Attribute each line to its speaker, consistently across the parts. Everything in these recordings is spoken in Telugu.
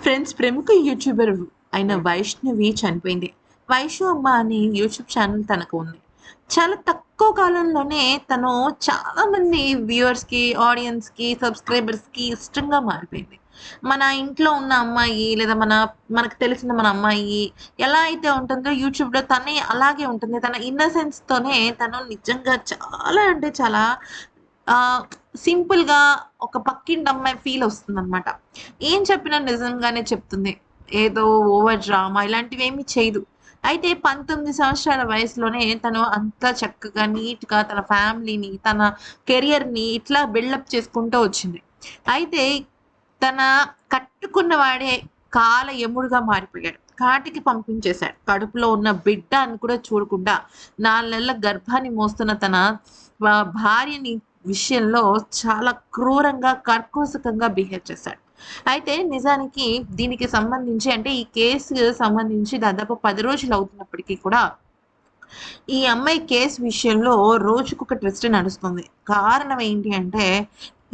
Speaker 1: ఫ్రెండ్స్, ప్రముఖ యూట్యూబర్ అయిన వైష్ణవి చనిపోయింది. వైషు అమ్మ అనే యూట్యూబ్ ఛానల్ తనకు ఉంది. చాలా తక్కువ కాలంలోనే తను చాలా మంది వ్యూవర్స్‌కి, ఆడియన్స్‌కి, సబ్‌స్క్రైబర్స్‌కి ఇష్టంగా మారిపోయింది. మన ఇంట్లో ఉన్న అమ్మాయి లేదా మనకు తెలిసిన మన అమ్మాయి ఎలా అయితే ఉంటుందో యూట్యూబ్‌లో తనే అలాగే ఉంటుంది. తన ఇన్నోసెన్స్‌తోనే తను నిజంగా చాలా అంటే చాలా ఆహ్, సింపుల్‌గా ఒక పక్కింటి అమ్మాయి ఫీల్ వస్తుందనమాట. ఏం చెప్పినా నిజంగానే చెప్తుంది. ఏదో ఓవర్ డ్రామా ఇలాంటివేమి చేయదు. అయితే 19 సంవత్సరాల వయసులోనే తను అంత చక్కగా, నీట్‌గా తన ఫ్యామిలీని, తన కెరియర్‌ని ఇట్లా బిల్డప్ చేసుకుంటూ వచ్చింది. అయితే తన కట్టుకున్న వాడే కాల యముడుగా మారిపోయాడు. కాటికి పంపించేశాడు. కడుపులో ఉన్న బిడ్డ అని కూడా చూడకుండా 4 నెలల గర్భాన్ని మోస్తున్న తన భార్యని విషయంలో చాలా క్రూరంగా, కర్కోశకంగా బిహేవ్ చేశాడు. అయితే నిజానికి దీనికి సంబంధించి అంటే ఈ కేసు సంబంధించి దాదాపు 10 రోజులు అవుతున్నప్పటికీ కూడా ఈ అమ్మాయి కేసు విషయంలో రోజుకొక ట్విస్ట్ నడుస్తుంది. కారణం ఏంటి అంటే,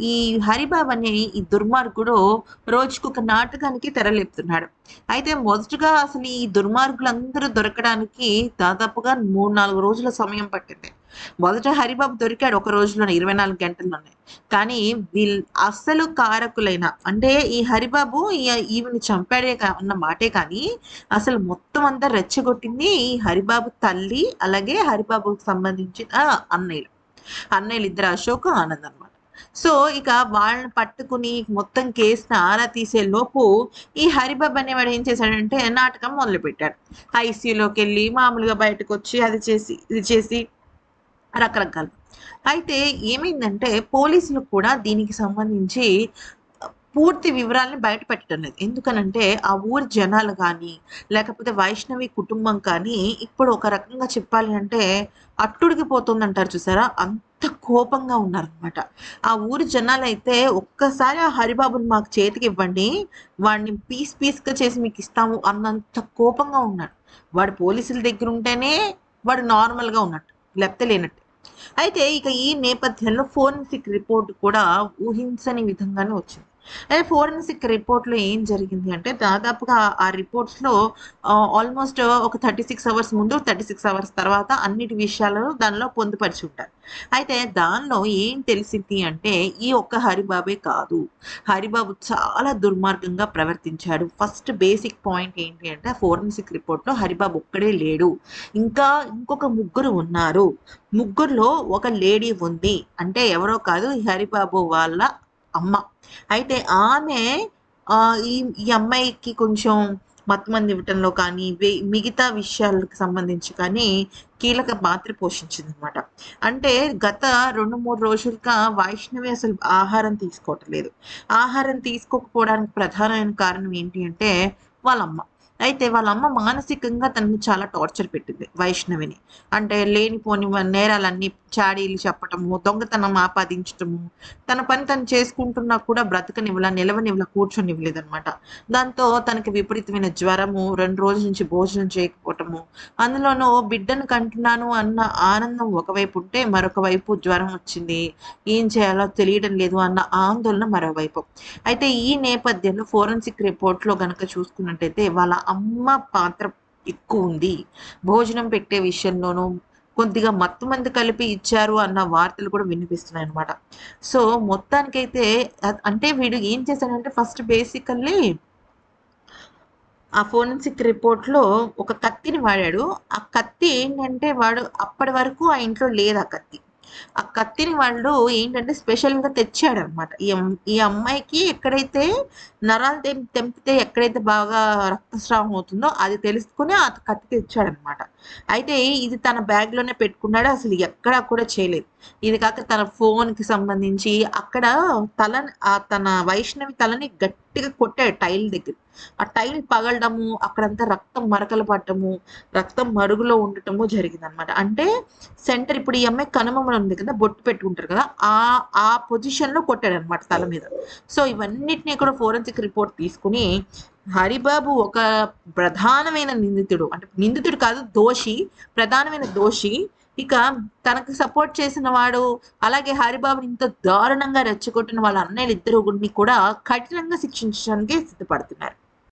Speaker 1: ఈ హరిబాబు అనే ఈ దుర్మార్గుడు రోజుకొక నాటకానికి తెరలేపుతున్నాడు. అయితే మొదటగా అసలు ఈ దుర్మార్గులందరూ దొరకడానికి దాదాపుగా 3, 4 రోజుల సమయం పట్టింది. మొదట హరిబాబు దొరికాడు ఒక రోజులోనే 24 గంటల్లోనే. కానీ అసలు కారకులైన అంటే ఈ హరిబాబు ఈమెని చంపాడే అన్న మాటే కానీ అసలు మొత్తం అంతా రెచ్చగొట్టింది ఈ హరిబాబు తల్లి, అలాగే హరిబాబుకి సంబంధించిన అన్నయ్యలు. అన్నయ్యలిద్దరు అశోక్, ఆనంద్ అనమాట. సో, ఇక వాళ్ళని పట్టుకుని మొత్తం కేస్‌ని ఆరా తీసే లోపు ఈ హరిబాబు అనేవాడు ఏం చేశాడంటే నాటకం మొదలుపెట్టాడు. ఐసీయూలోకెళ్ళి మామూలుగా బయటకొచ్చి అది చేసి, ఇది చేసి రకరకాలు. అయితే ఏమైందంటే పోలీసులు కూడా దీనికి సంబంధించి పూర్తి వివరాల్ని బయట పెట్టడం లేదు. ఎందుకనంటే ఆ ఊరి జనాలు గానీ, లేకపోతే వైష్ణవి కుటుంబం కానీ ఇప్పుడు ఒక రకంగా చెప్పాలి అంటే అట్టుడికిపోతుందంటారు చూసారా? అంత కోపంగా ఉన్నారనమాట. ఆ ఊరి జనాలైతే ఒక్కసారి ఆ హరిబాబుని మాకు చేతికివ్వండి. వాడిని పీస్ పీస్‌గా చేసి మీకిస్తాము అన్నంత కోపంగా ఉన్నాడు. వాడు పోలీసుల దగ్గరుంటేనే వాడు నార్మల్‌గా ఉన్నట్టు. లేకపోతే లేనట్టు. అయితే ఇక ఈ నేపథ్యంలో ఫోరెన్సిక్ రిపోర్ట్ కూడా ఊహించని విధంగానే వచ్చింది. అయితే ఫోరెన్సిక్ రిపోర్ట్‌లో ఏం జరిగింది అంటే దాదాపుగా ఆ రిపోర్ట్స్‌లో ఆల్‌మోస్ట్ ఒక 36 అవర్స్ ముందు, 36 అవర్స్ తర్వాత అన్నిటి విషయాలను దానిలో పొందుపరిచి ఉంటారు. అయితే దానిలో ఏం తెలిసింది అంటే ఈ ఒక్క హరిబాబే కాదు. హరిబాబు చాలా దుర్మార్గంగా ప్రవర్తించాడు. ఫస్ట్ బేసిక్ పాయింట్ ఏంటి అంటే ఫోరెన్సిక్ రిపోర్ట్‌లో హరిబాబు ఒక్కడే లేడు. ఇంకా ఇంకొక ముగ్గురు ఉన్నారు. ముగ్గురిలో ఒక లేడీ ఉంది. అంటే ఎవరో కాదు ఈ హరిబాబు వాళ్ళ అమ్మ. అయితే ఆమె ఈ ఈ అమ్మాయికి కొంచెం మత్తుమందు ఇవ్వటంలో కానీ, మిగతా విషయాలకు సంబంధించి కానీ కీలక పాత్ర పోషించిందనమాట. అంటే గత 2, 3 రోజులుగా వైష్ణవి అసలు ఆహారం తీసుకోవటం లేదు. ఆహారం తీసుకోకపోవడానికి ప్రధానమైన కారణం ఏంటి అంటే వాళ్ళమ్మ. అయితే వాళ్ళమ్మ మానసికంగా తనని చాలా టార్చర్ పెట్టింది వైష్ణవిని. అంటే లేనిపోని నేరాలన్నీ చాడీలు చెప్పటము, దొంగతనం ఆపాదించటము, తన పని తను చేసుకుంటున్నా కూడా నిలవనివ్వలా, కూర్చొనివ్వలేదనమాట. దాంతో తనకి విపరీతమైన జ్వరము, 2 రోజుల నుంచి భోజనం చేయకపోవటము, అందులోనూ బిడ్డను కంటున్నాను అన్న ఆనందం ఒకవైపు ఉంటే, మరొక వైపు జ్వరం వచ్చింది. ఏం చేయాలో తెలియడం లేదు అన్న ఆందోళన మరోవైపు. అయితే ఈ నేపథ్యంలో ఫోరెన్సిక్ రిపోర్ట్‌లో గనక చూసుకున్నట్టయితే వాళ్ళ అమ్మ పాత్ర ఎక్కువుంది. భోజనం పెట్టే విషయంలోనూ కొద్దిగా మత్తుమందు కలిపి ఇచ్చారు అన్న వార్తలు కూడా వినిపిస్తున్నాయన్నమాట. సో, మొత్తానికైతే అంటే వీడు ఏం చేశాడంటే ఫస్ట్ బేసికల్లీ ఆ ఫోరెన్సిక్ రిపోర్ట్‌లో ఒక కత్తిని వాడాడు. ఆ కత్తి ఏంటంటే వాడు అప్పటి వరకు ఆ ఇంట్లో లేదు ఆ కత్తి. ఆ కత్తిని వాళ్ళు ఏంటంటే స్పెషల్‌గా తెచ్చాడనమాట. ఈ అమ్మాయికి ఎక్కడైతే నరాలు తెంపితే ఎక్కడైతే బాగా రక్తస్రావం అవుతుందో అది తెలుసుకొని ఆ కత్తి తెచ్చాడనమాట. అయితే ఇది తన బ్యాగ్‌లోనే పెట్టుకున్నాడు. అసలు ఎక్కడా కూడా చేయలేదు. ఇది కాక తన ఫోన్‌కి సంబంధించి అక్కడ తన వైష్ణవి తలని గట్టిగా కొట్టాడు టైల్ దగ్గర. ఆ టైల్ పగలడము, అక్కడంతా రక్తం మరకలు పడటము, రక్తం మరుగులో ఉండటము జరిగిందనమాట. అంటే సెంటర్ ఇప్పుడు ఈ అమ్మాయి కనుబొమ్మలు ఉంది కదా! బొట్టు పెట్టుకుంటారు కదా! ఆ పొజిషన్‌లో కొట్టాడనమాట తల మీద. సో, ఇవన్నిటిని కూడా ఫోరెన్సిక్ రిపోర్ట్ తీసుకొని హరిబాబు ఒక ప్రధానమైన నిందితుడు. అంటే నిందితుడు కాదు దోషి. ప్రధానమైన దోషి. ఇక తనకు సపోర్ట్ చేసిన వాడు, అలాగే హరిబాబుని ఇంత దారుణంగా రెచ్చగొట్టిన వాళ్ళ అన్నయ్యలిద్దరిని కూడా కఠినంగా శిక్షించడానికి సిద్ధపడుతున్నారు.